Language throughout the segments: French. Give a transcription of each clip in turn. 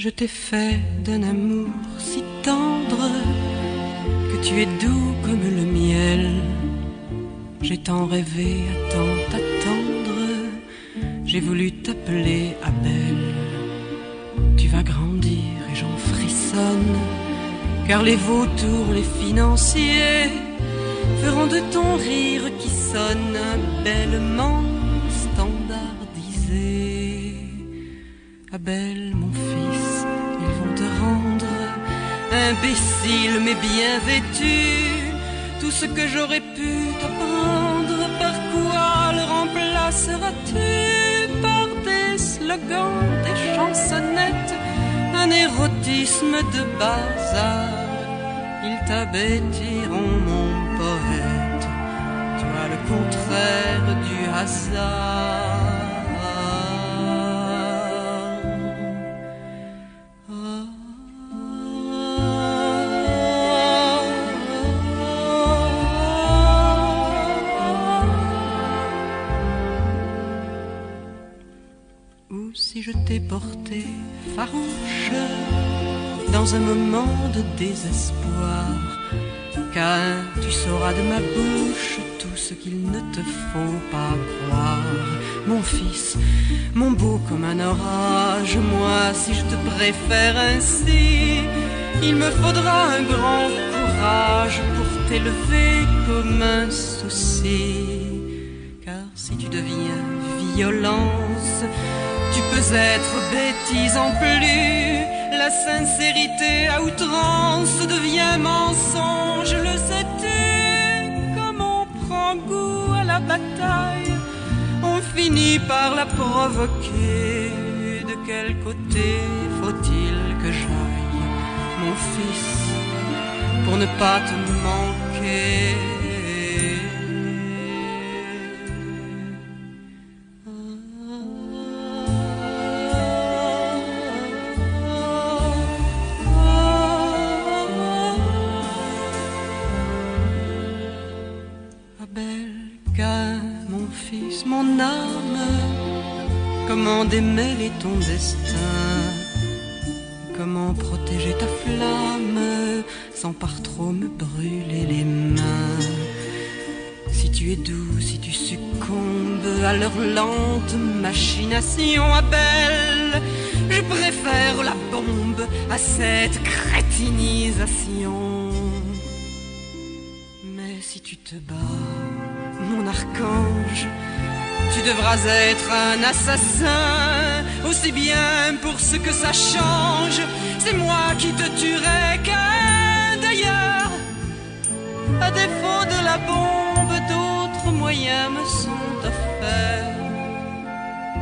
Je t'ai fait d'un amour si tendre que tu es doux comme le miel. J'ai tant rêvé à tant t'attendre, j'ai voulu t'appeler Abel. Tu vas grandir et j'en frissonne, car les vautours, les financiers feront de ton rire qui sonne un bellement standardisé. Abel, mon fils, ils vont te rendre imbécile mais bien vêtu. Tout ce que j'aurais pu t'apprendre, par quoi le remplaceras-tu? Par des slogans, des chansonnettes, un érotisme de bazar. Ils t'abêtiront, mon poète, tu as le contraire du hasard. Si je t'ai porté farouche dans un moment de désespoir, car tu sauras de ma bouche tout ce qu'il ne te faut pas croire. Mon fils, mon beau comme un orage, moi si je te préfère ainsi, il me faudra un grand courage pour t'élever comme un souci. Car si tu deviens violence, tu peux être bêtise en plus. La sincérité à outrance devient mensonge, le sais-tu? Comme on prend goût à la bataille, on finit par la provoquer. De quel côté faut-il que j'aille, mon fils, pour ne pas te manquer? Mon âme, comment démêler ton destin? Comment protéger ta flamme sans par trop me brûler les mains? Si tu es doux, si tu succombes à leur lente machination, Abel, je préfère la bombe à cette crétinisation. Mais si tu te bats, mon archange, tu devras être un assassin, aussi bien pour ce que ça change. C'est moi qui te tuerai, car d'ailleurs, à défaut de la bombe, d'autres moyens me sont offerts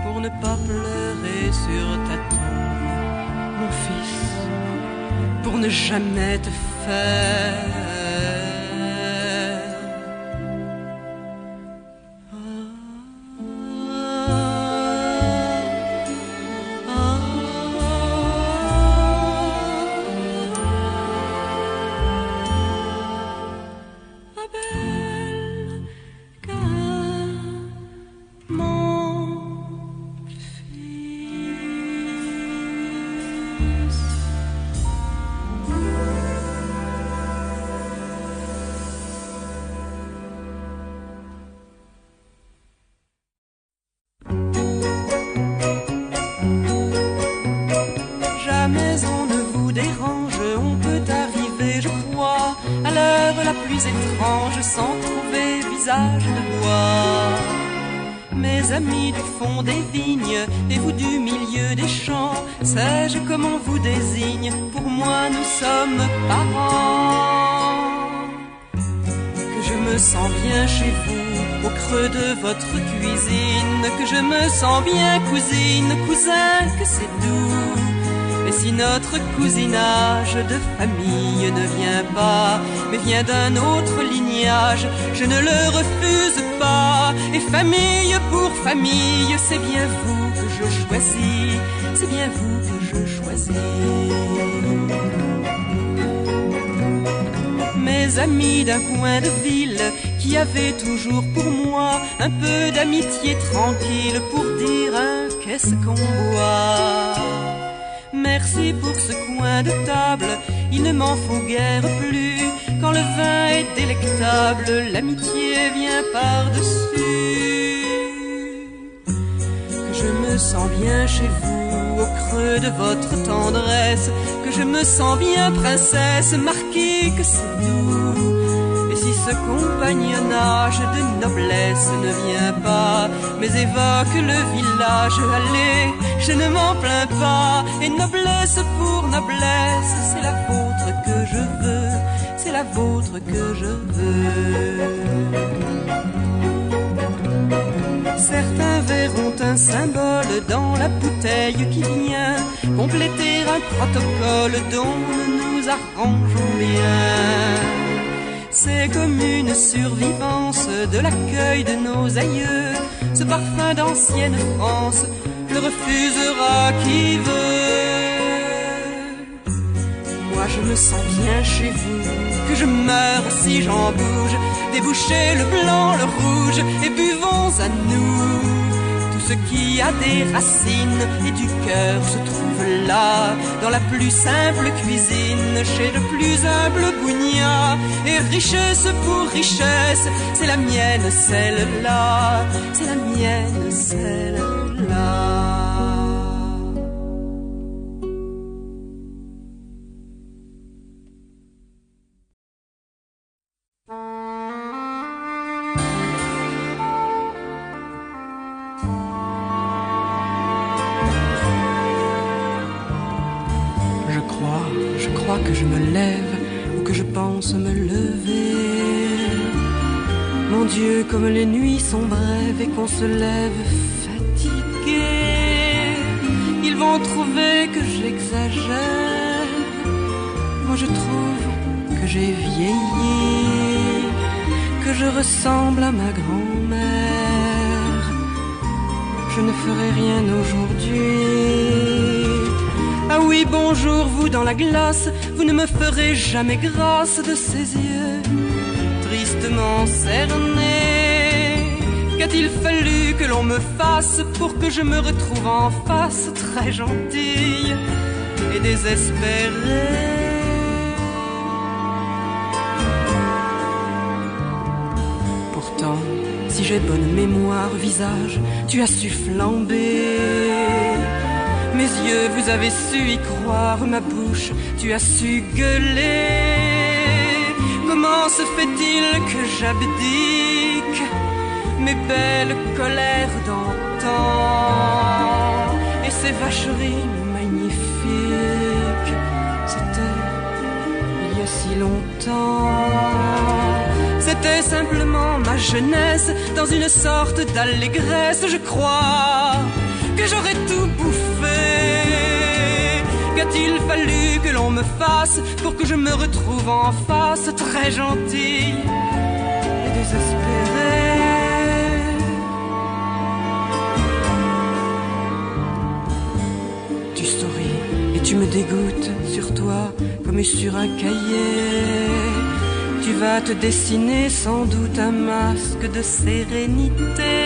pour ne pas pleurer sur ta tombe, mon fils, pour ne jamais te faire. Sans trouver visage de bois. Mes amis du fond des vignes et vous du milieu des champs, sais-je comment vous désigne? Pour moi nous sommes parents. Que je me sens bien chez vous, au creux de votre cuisine, que je me sens bien cousine, cousin, que c'est doux. Et si notre cousinage de famille ne vient pas, mais vient d'un autre lignage, je ne le refuse pas. Et famille pour famille, c'est bien vous que je choisis, c'est bien vous que je choisis. Mes amis d'un coin de ville qui avaient toujours pour moi un peu d'amitié tranquille pour dire un qu'est-ce qu'on boit. merci pour ce coin de table, il ne m'en faut guère plus. Quand le vin est délectable, l'amitié vient par-dessus. Que je me sens bien chez vous, au creux de votre tendresse, que je me sens bien princesse, marquée que c'est nous. Et si ce compagnonnage de noblesse ne vient pas, mais évoque le village, allez, je ne m'en plains pas. Et noblesse pour noblesse, c'est la vôtre que je veux, c'est la vôtre que je veux. Certains verront un symbole dans la bouteille qui vient compléter un protocole dont nous nous arrangeons bien. C'est comme une survivance de l'accueil de nos aïeux. Ce parfum d'ancienne France le refusera qui veut. Moi je me sens bien chez vous, que je meure si j'en bouge. Débouchez le blanc, le rouge et buvons à nous. Tout ce qui a des racines et du cœur se trouve là, dans la plus simple cuisine, chez le plus humble bougnat. Et richesse pour richesse, c'est la mienne celle-là, c'est la mienne celle-là. Je crois que je me lève ou que je pense me lever. Mon Dieu, comme les nuits sont brèves et qu'on se lève fatigué. Ils vont trouver que j'exagère. Moi je trouve que j'ai vieilli, que je ressemble à ma grand-mère. Je ne ferai rien aujourd'hui. Ah oui, bonjour, vous dans la glace, vous ne me ferez jamais grâce de ces yeux tristement cernés. Qu'a-t-il fallu que l'on me fasse pour que je me retrouve en face, très gentille et désespérée? Pourtant, si j'ai bonne mémoire, visage, tu as su flamber. Mes yeux, vous avez su y croire, ma bouche, tu as su gueuler. Comment se fait-il que j'abdique mes belles colères d'antan et ces vacheries magnifiques? C'était il y a si longtemps. C'était simplement ma jeunesse dans une sorte d'allégresse. Je crois que j'aurais tout bouffé. Qu'a-t-il fallu que l'on me fasse pour que je me retrouve en face, très gentille et désespérée? Tu souris et tu me dégoûtes sur toi comme sur un cahier. Tu vas te dessiner sans doute un masque de sérénité.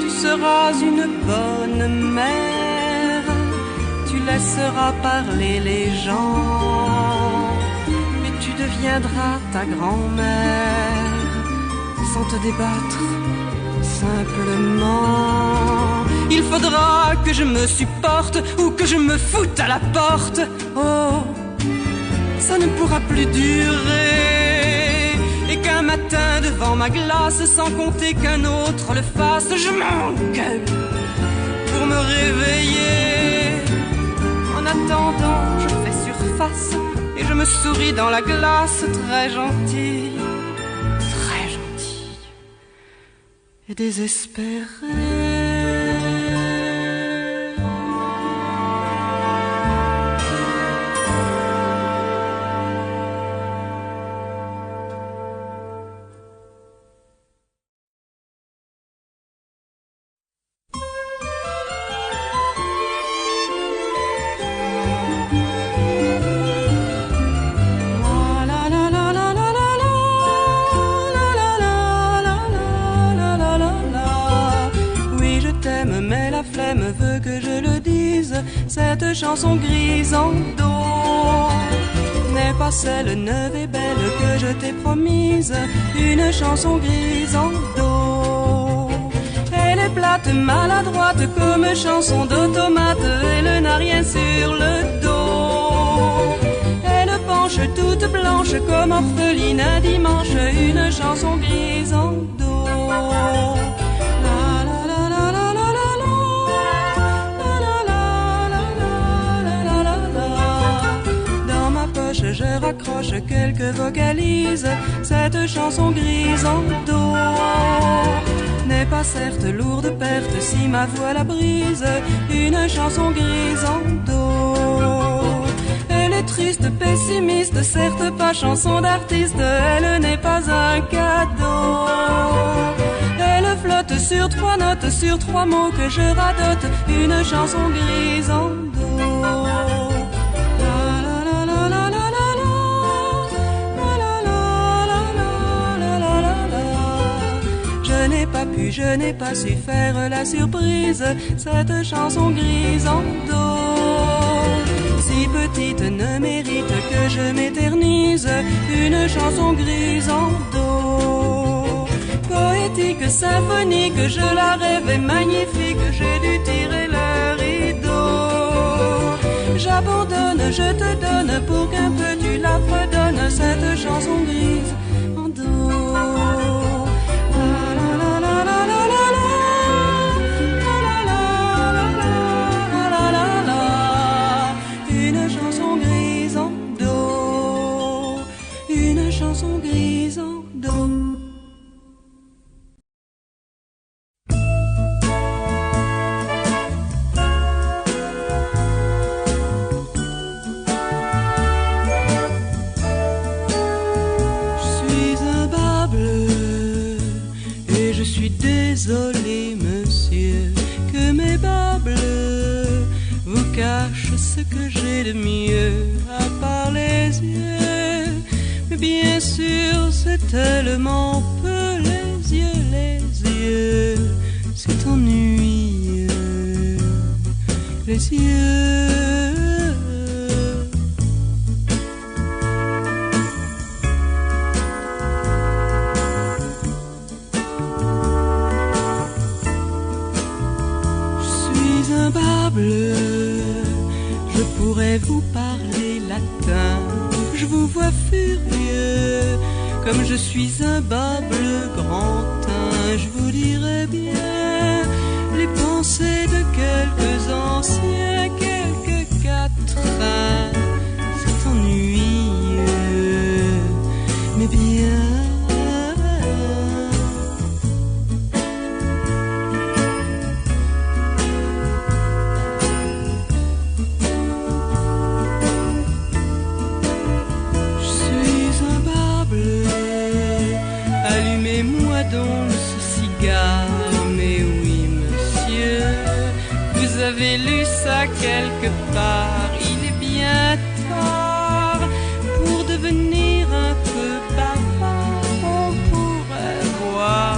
Tu seras une bonne mère, tu laisseras parler les gens, et tu deviendras ta grand-mère sans te débattre simplement. Il faudra que je me supporte ou que je me foute à la porte. Oh, ça ne pourra plus durer. Et qu'un matin devant ma glace, sans compter qu'un autre le fasse, je m'engueule pour me réveiller. En attendant, je fais surface et je me souris dans la glace, très gentille et désespérée. chanson grise en do. N'est pas celle neuve et belle que je t'ai promise, une chanson grise en do. Elle est plate, maladroite comme chanson d'automate, elle n'a rien sur le dos. Elle penche toute blanche comme orpheline un dimanche, une chanson grise en do. Je raccroche quelques vocalises, cette chanson grise en do n'est pas certes lourde perte si ma voix la brise, une chanson grise en do. Elle est triste, pessimiste, certes pas chanson d'artiste, elle n'est pas un cadeau. Elle flotte sur 3 notes, sur 3 mots que je radote, une chanson grise en do. Je n'ai pas su faire la surprise, cette chanson grise en do. Si petite ne mérite que je m'éternise, une chanson grise en do. Poétique, symphonique, je la rêvais magnifique, j'ai dû tirer le rideau. J'abandonne, je te donne pour qu'un peu tu la fredonnes, cette chanson grise en do. Désolé monsieur, que mes bas bleus vous cachent ce que j'ai de mieux à part les yeux. Mais bien sûr c'est tellement peu les yeux, c'est ennuyeux, les yeux. Je pourrais vous parler latin, je vous vois furieux, comme je suis un bas bleu grand teint, je vous dirais bien les pensées de quelques anciens, quelques quatrains, c'est ennuyeux, mais bien. Mais oui monsieur, vous avez lu ça quelque part, il est bien tard pour devenir un peu bavard, on pourrait voir,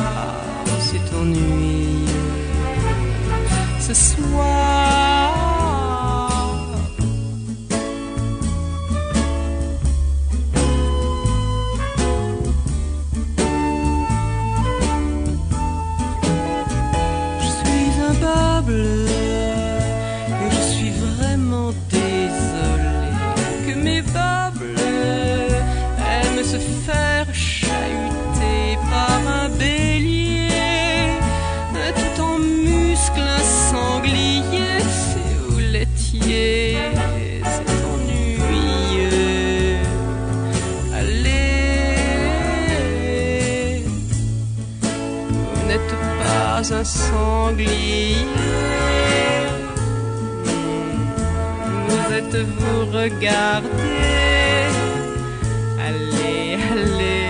c'est ennuyeux ce soir. Et je suis vraiment désolé que mes bas bleus aiment se faire chahuter par un bélier, tout en muscles un sanglier, c'est où laitier, c'est ennuyeux. Allez, vous n'êtes pas un sanglier. Vous regardez, allez, allez,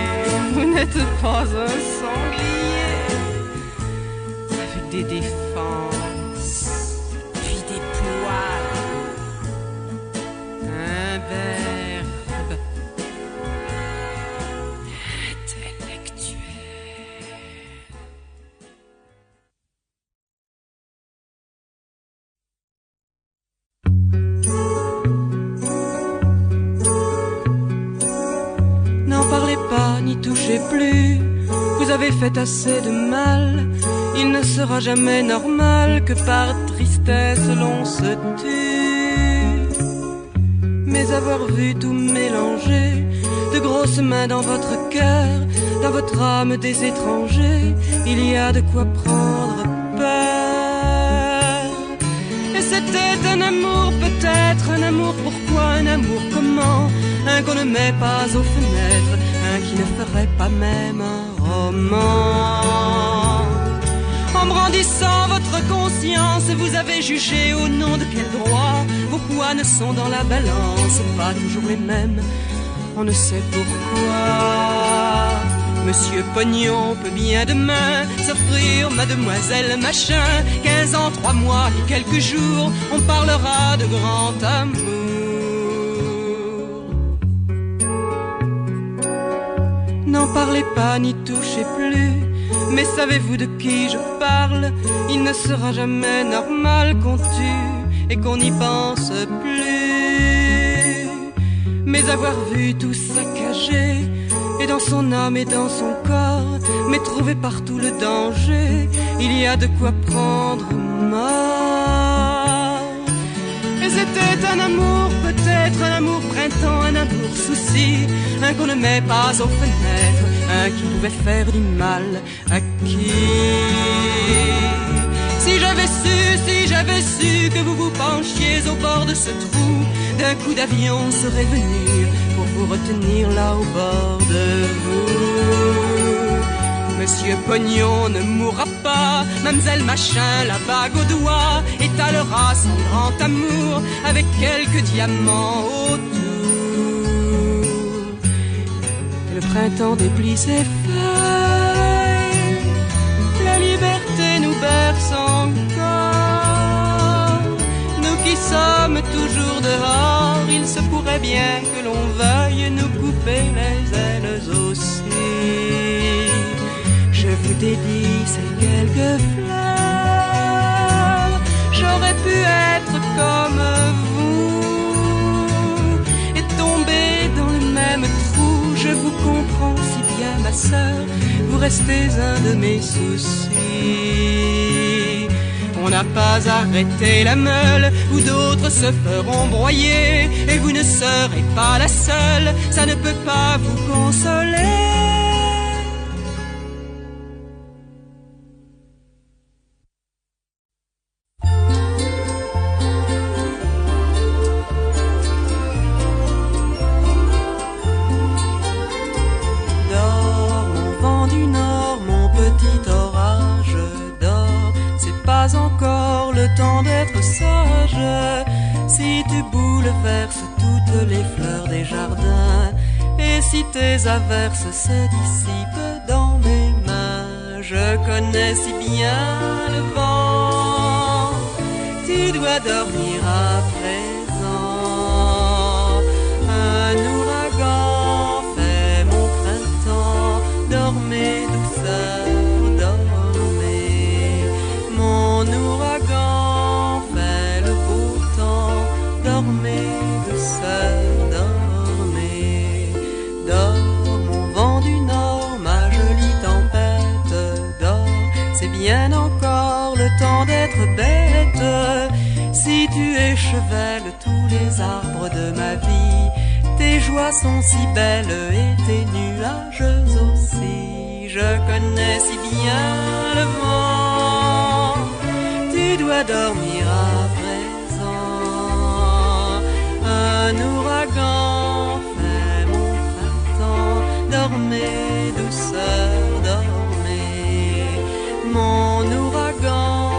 vous n'êtes pas un sanglier avec des défenses, puis des poils, un verbe intellectuel. touchez plus, vous avez fait assez de mal. Il ne sera jamais normal que par tristesse l'on se tue. Mais avoir vu tout mélanger, de grosses mains dans votre cœur, dans votre âme des étrangers, il y a de quoi prendre peur. Et c'était un amour peut-être, un amour pourquoi, un amour comment, un qu'on ne met pas aux fenêtres, un qui ne ferait pas même un roman. En brandissant votre conscience, vous avez jugé au nom de quel droit. Vos poids ne sont dans la balance pas toujours les mêmes, on ne sait pourquoi. Monsieur Pognon peut bien demain s'offrir mademoiselle machin. 15 ans, 3 mois et quelques jours, on parlera de grand amour. N'en parlez pas ni touchez plus, mais savez-vous de qui je parle? Il ne sera jamais normal qu'on tue et qu'on n'y pense plus. Mais avoir vu tout saccagé, et dans son âme et dans son corps, mais trouver partout le danger, il y a de quoi prendre mort. Et c'était un amour peut-être, un amour printemps, un amour souci, un qu'on ne met pas aux fenêtres, un qui pouvait faire du mal à qui? Si j'avais su que vous vous penchiez au bord de ce trou, d'un coup d'avion serait venu pour vous retenir là au bord de vous. Monsieur Pognon ne mourra pas, Mademoiselle Machin, la bague au doigt, étalera son grand amour avec quelques diamants autour. Le printemps déplie ses feuilles, la liberté nous berce encore. Nous qui sommes toujours dehors, il se pourrait bien que l'on veuille nous couper les ailes aussi. Je vous dédie ces quelques fleurs, j'aurais pu être comme vous et tomber dans le même trou. Je vous comprends si bien ma sœur, vous restez un de mes soucis. On n'a pas arrêté la meule où d'autres se feront broyer, et vous ne serez pas la seule, ça ne peut pas vous consoler. Encore le temps d'être sage. Si tu bouleverses toutes les fleurs des jardins, et si tes averses se dissipent dans mes mains, je connais si bien le vent, tu dois dormir à présent. Un ouragan fait mon printemps, dormez douceur. Mon ouragan fait le beau temps, dormez douceur, dormez. Dors mon vent du nord, ma jolie tempête, dors, c'est bien encore le temps d'être bête. Si tu échevelles tous les arbres de ma vie, tes joies sont si belles et tes nuages aussi. Je connais si bien le vent, tu dois dormir à présent. Un ouragan fait mon printemps, dormez douceur, dormez. Mon ouragan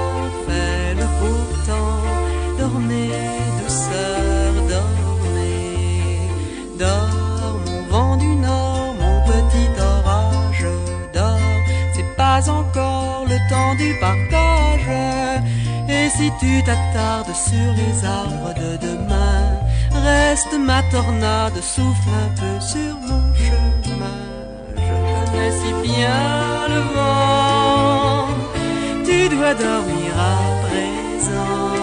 fait le beau temps, dormez douceur, dormez. Dors mon vent du nord, mon petit orage, dors, c'est pas encore le temps du partage. Et si tu t'attardes sur les arbres de demain, reste ma tornade, souffle un peu sur mon chemin. Je connais si bien le vent, tu dois dormir à présent.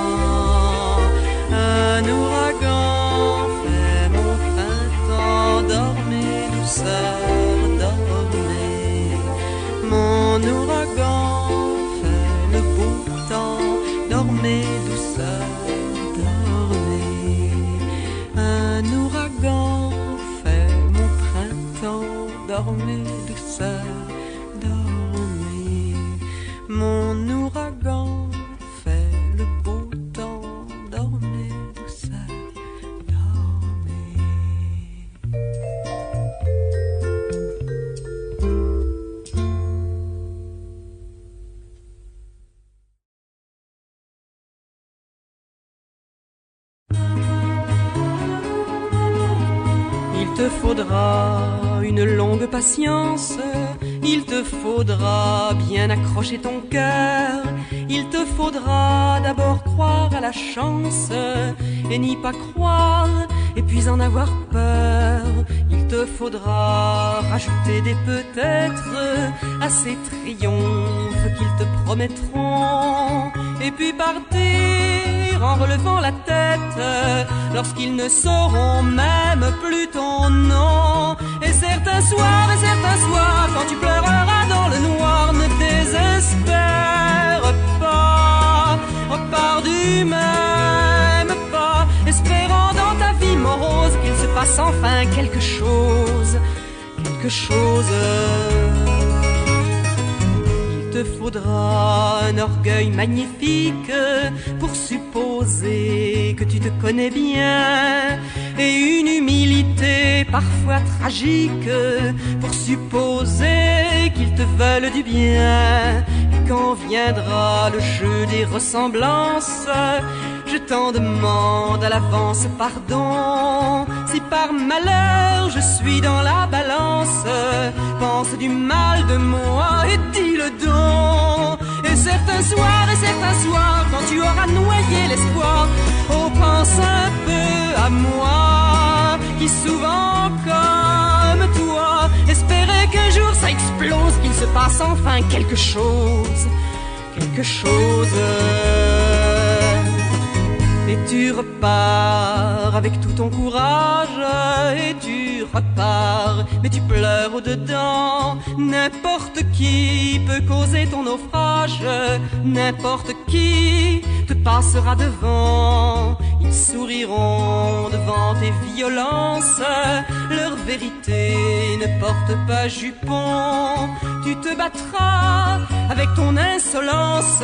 Un ouragan fait mon printemps, dormez douceur, dormez. dormez, douceur, dormez. Mon ouragan fait le beau temps, dormez, douceur, dormez. Il te faudra une longue patience, il te faudra bien accrocher ton cœur, il te faudra d'abord croire à la chance et n'y pas croire et puis en avoir peur. Il te faudra rajouter des peut-être à ces triomphes qu'ils te promettront et puis partir en relevant la tête lorsqu'ils ne sauront même plus ton nom. Et certains soirs, quand tu pleureras dans le noir, ne désespère pas, repars du même pas, espérant dans ta vie morose qu'il se passe enfin quelque chose, quelque chose. Il te faudra un orgueil magnifique pour supposer que tu te connais bien, et une humilité parfois tragique pour supposer qu'ils te veulent du bien. Et quand viendra le jeu des ressemblances, je t'en demande à l'avance pardon. Si par malheur je suis dans la balance, pense du mal de moi et dis-le donc. Et certains soirs, quand tu auras noyé l'espoir, oh pense un peu à moi, qui souvent comme toi espérais qu'un jour ça explose, qu'il se passe enfin quelque chose, quelque chose. Et tu repars avec tout ton courage, et tu repars, mais tu pleures au-dedans. N'importe qui peut causer ton naufrage, n'importe qui te passera devant. Ils souriront devant tes violences, leur vérité ne porte pas jupon. Tu te battras avec ton insolence,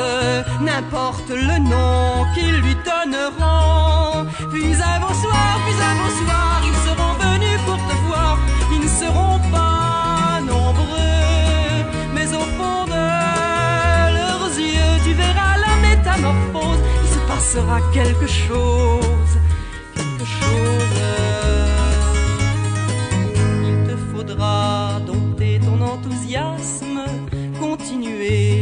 n'importe le nom qu'ils lui donneront. Puis un beau soir, ils seront venus pour te voir. Ils ne seront pas nombreux, mais au fond de leurs yeux, tu verras la métamorphose. Il se passera quelque chose, quelque chose. Il te faudra dompter ton enthousiasme, continuer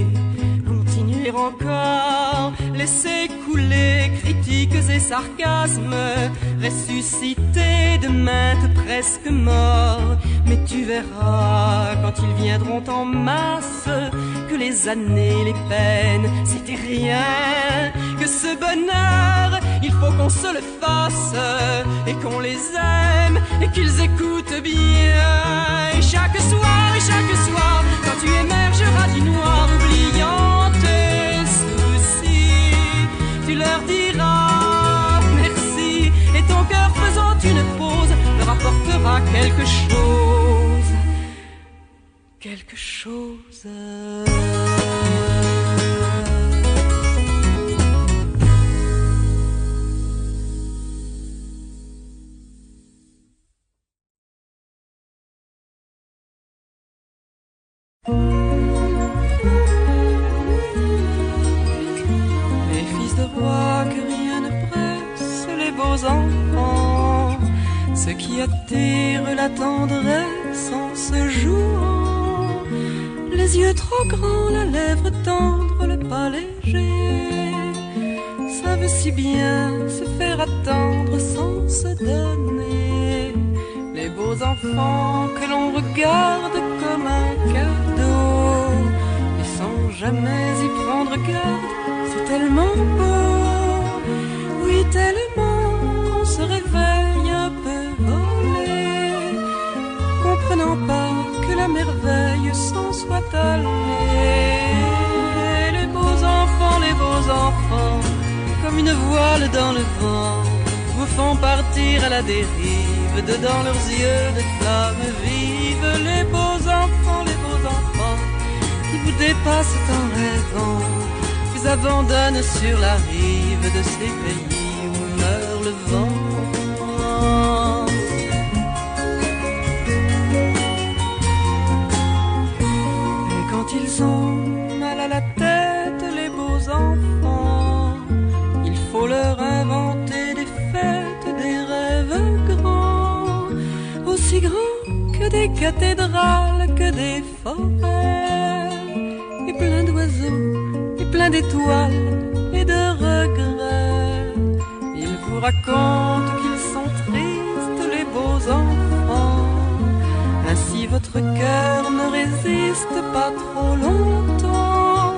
encore, laisser couler critiques et sarcasmes, ressusciter de maintes presque morts. Mais tu verras quand ils viendront en masse que les années, les peines, c'était rien, que ce bonheur, il faut qu'on se le fasse et qu'on les aime et qu'ils écoutent bien. Et chaque soir, quand tu émergeras du noir, oubliant tes soucis, tu leur diras merci, et ton cœur faisant une pause leur apportera quelque chose, quelque chose. Les fils de roi que rien ne presse, les beaux enfants, ceux qui attirent la tendresse en se jouant, les yeux trop grands, la lèvre tendre, le pas léger, savent si bien se faire attendre sans se donner. Les beaux enfants que l'on regarde comme un cadeau, et sans jamais y prendre garde, c'est tellement beau, oui tellement qu'on se réveille un peu volé, comprenant pas que la merveille s'en soit allée. Les beaux enfants, comme une voile dans le vent, vous font partir à la dérive, dedans leurs yeux de flammes vives, vivent les beaux enfants qui vous dépassent en rêvant, vous abandonnent sur la rive de ces pays où meurt le vent. Et quand ils ont mal à la tête, les beaux enfants, il faut leur inventer des fêtes, des rêves grands, aussi grands que des cathédrales, que des forêts, et plein d'oiseaux, et plein d'étoiles, et de regrets. Ils vous racontent qu'ils sont tristes, les beaux enfants, ainsi votre cœur ne résiste pas trop longtemps.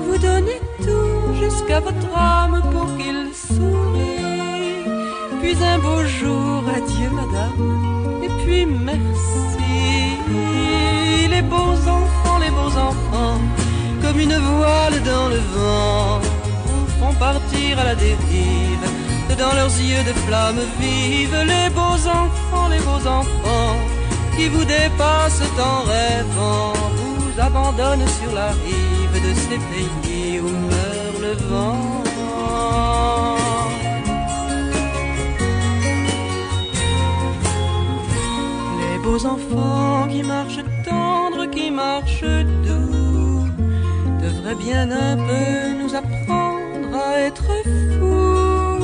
Vous donnez tout jusqu'à votre âme pour qu'il sourie, puis un beau jour, adieu madame, et puis merci. Les beaux enfants, comme une voile dans le vent, vous font partir à la dérive, dans leurs yeux de flammes vives. Les beaux enfants, qui vous dépassent en rêvant, vous abandonnent sur la rive de ces pays où meurt le vent. Les beaux enfants qui marchent tendres, qui marchent doux, devraient bien un peu nous apprendre à être fous,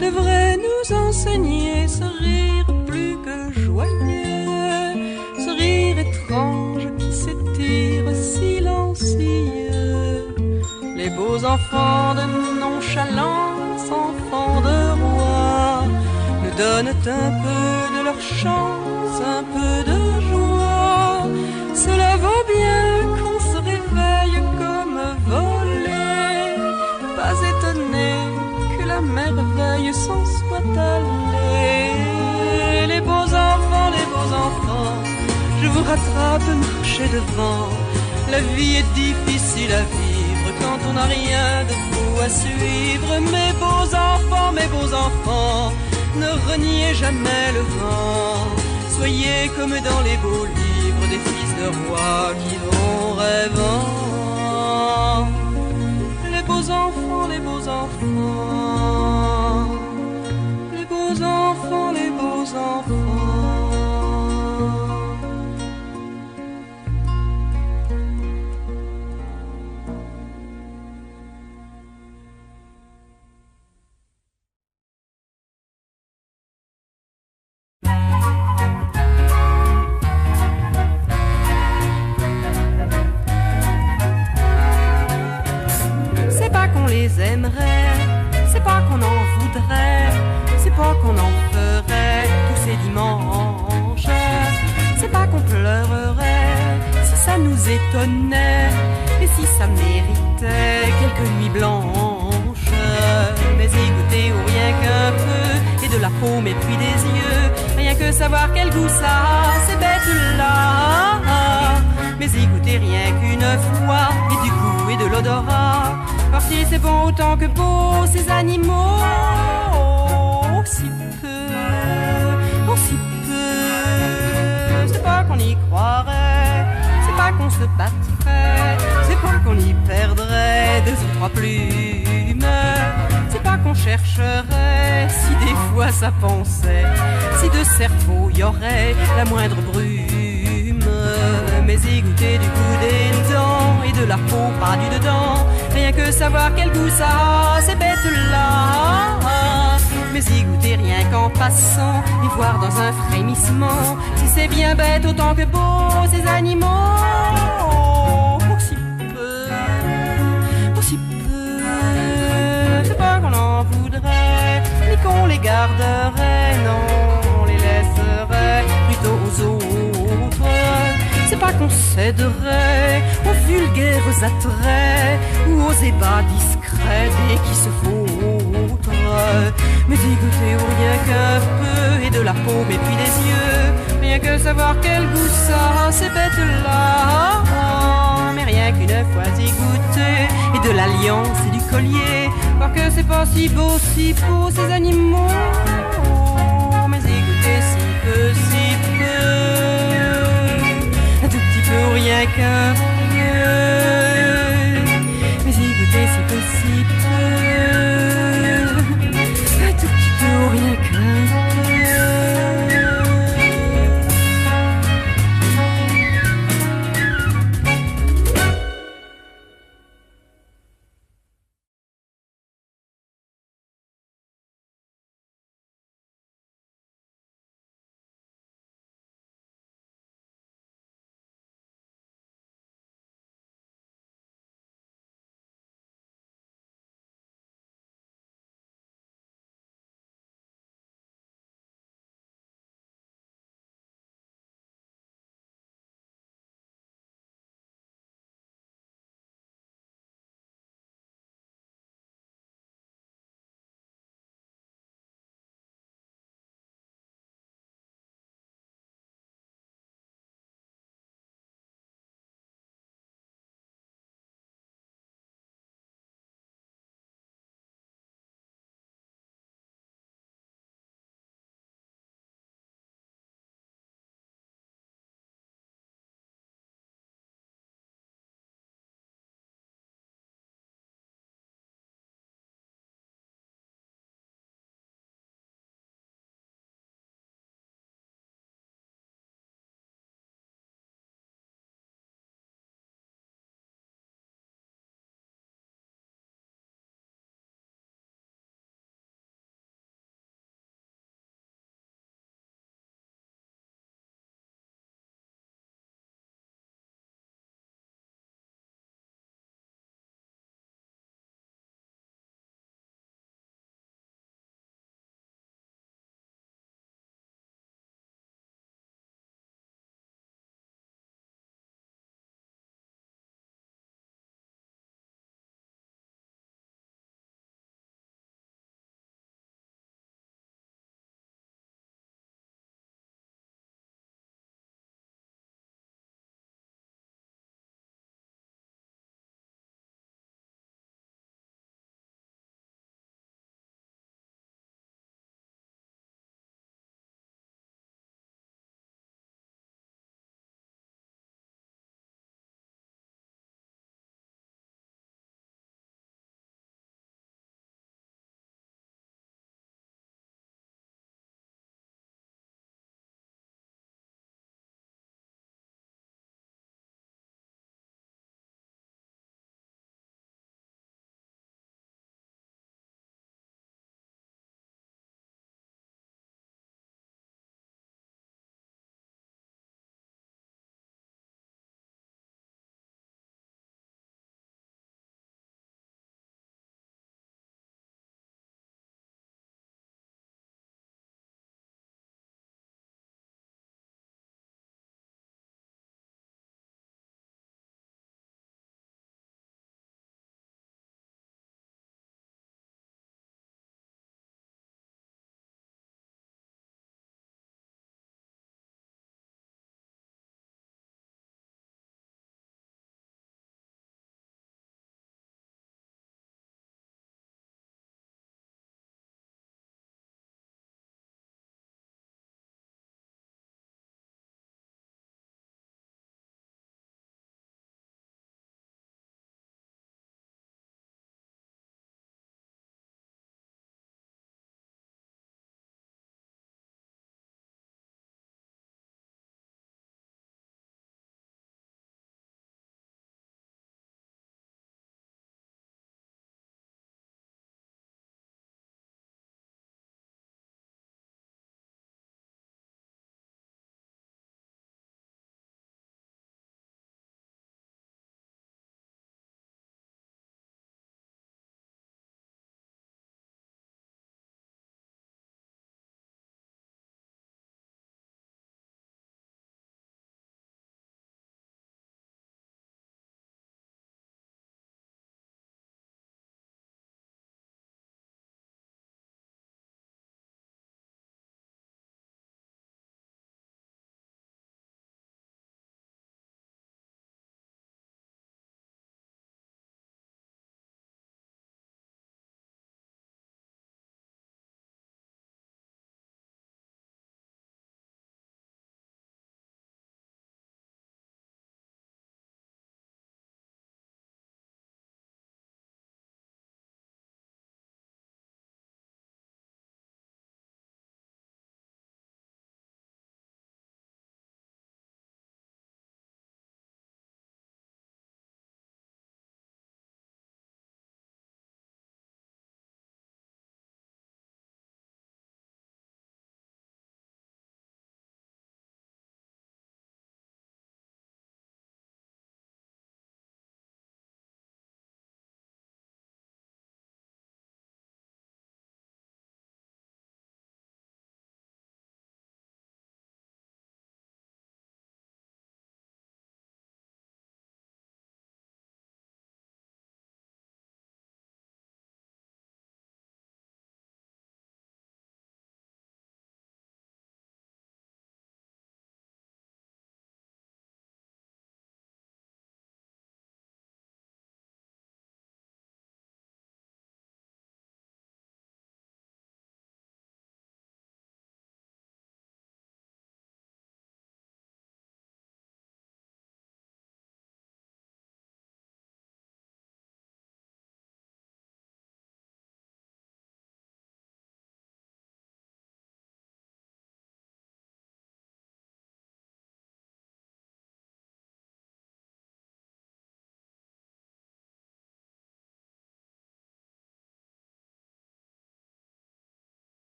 devraient nous enseigner ce rire plus que joyeux, ce rire étrange qui s'étire silencieux. Les beaux enfants de nonchalance, enfants de roi, nous donnent un peu de leur chance, un peu de joie. Cela vaut bien qu'on se réveille comme volé, pas étonné que la merveille s'en soit allée. Les beaux enfants, je vous rattrape, marchez devant. La vie est difficile à vivre quand on n'a rien de beau à suivre. Mes beaux enfants, ne reniez jamais le vent. Soyez comme dans les beaux livres des fils de rois qui vont rêvant. Les beaux enfants, les beaux enfants, les beaux enfants, les beaux enfants. C'est pas qu'on en voudrait, c'est pas qu'on en ferait tous ces dimanches. C'est pas qu'on pleurerait si ça nous étonnait et si ça méritait quelques nuits blanches. Mais écoutez, ou rien qu'un peu, et de la paume et puis des yeux, rien que savoir quel goût ça a, ces bêtes-là. Mais écoutez, rien qu'une fois, et du goût et de l'odorat, voir si c'est bon autant que beau, ces animaux. Oh, si peu, oh si peu. C'est pas qu'on y croirait, c'est pas qu'on se battrait, c'est pas qu'on y perdrait deux ou trois plumes. C'est pas qu'on chercherait, si des fois ça pensait, si de cerveau y aurait la moindre brume. Mais égoutter du goût des dents et de la peau pas du dedans, rien que savoir quel goût ça a, ces bêtes-là. Mais y goûter rien qu'en passant, y voir dans un frémissement, si c'est bien bête autant que beau, ces animaux. Pour si peu, c'est pas qu'on en voudrait, ni qu'on les garderait, non, on les laisserait plutôt aux autres. C'est pas qu'on céderait aux vulgaires attraits ou aux ébats discrets dès qui se vautrent. Mais y goûter ou rien qu'un peu, et de la paume et puis des yeux, rien que savoir quel goût ça a, ces bêtes-là. Mais rien qu'une fois y goûter, et de l'alliance et du collier, voir que c'est pas si beau, ces animaux. Mais y goûter si peu, qu'un